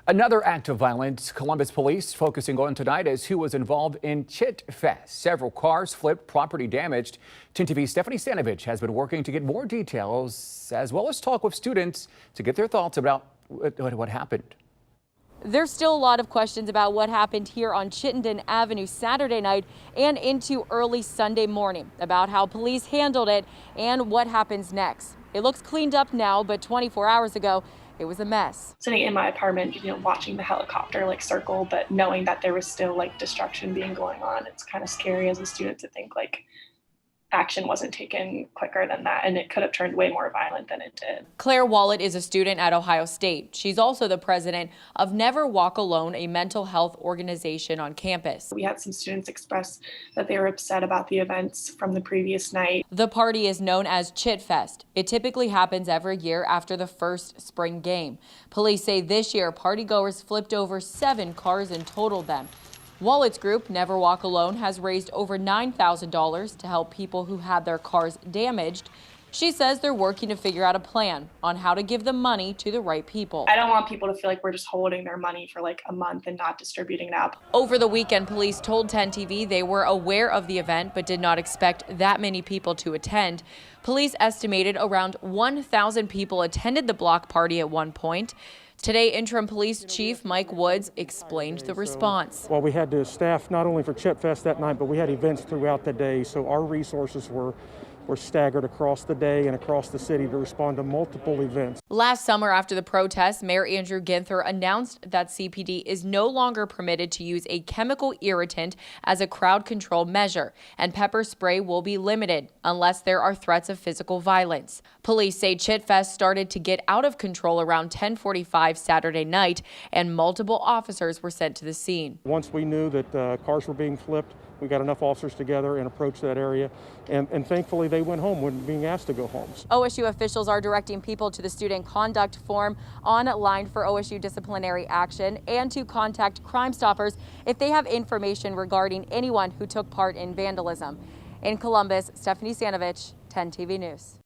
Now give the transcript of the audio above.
Another act of violence Columbus police focusing on tonight is who was involved in Chittfest. Several cars flipped, property damaged. 10 TV's Stephanie Stanovich has been working to get more details as well as talk with students to get their thoughts about what happened. There's still a lot of questions about what happened here on Chittenden Avenue Saturday night and into early Sunday morning about how police handled it and what happens next. It looks cleaned up now, but 24 hours ago, it was a mess. Sitting in my apartment, watching the helicopter circle, but knowing that there was still destruction being going on, it's kind of scary as a student to think action wasn't taken quicker than that, and it could have turned way more violent than it did. Claire Wallet is a student at Ohio State. She's also the president of Never Walk Alone, a mental health organization on campus. We had some students express that they were upset about the events from the previous night. The party is known as Chittfest. It typically happens every year after the first spring game. Police say this year partygoers flipped over 7 cars and totaled them. Wallet's group, Never Walk Alone, has raised over $9,000 to help people who had their cars damaged. She says they're working to figure out a plan on how to give the money to the right people. I don't want people to feel like we're just holding their money for a month and not distributing it out. Over the weekend, police told 10 TV they were aware of the event but did not expect that many people to attend. Police estimated around 1,000 people attended the block party at one point. Today, Interim Police Chief Mike Woods explained the response. Well, we had to staff not only for Chittfest that night, but we had events throughout the day, so our resources were staggered across the day and across the city to respond to multiple events. Last summer, after the protests, Mayor Andrew Ginther announced that CPD is no longer permitted to use a chemical irritant as a crowd control measure, and pepper spray will be limited unless there are threats of physical violence. Police say Chittfest started to get out of control around 10:45 Saturday night, and multiple officers were sent to the scene. Once we knew that cars were being flipped, we got enough officers together and approached that area, and thankfully they went home when being asked to go home. OSU officials are directing people to the student conduct form online for OSU disciplinary action and to contact Crime Stoppers if they have information regarding anyone who took part in vandalism. In Columbus, Stephanie Stanovich, 10 TV News.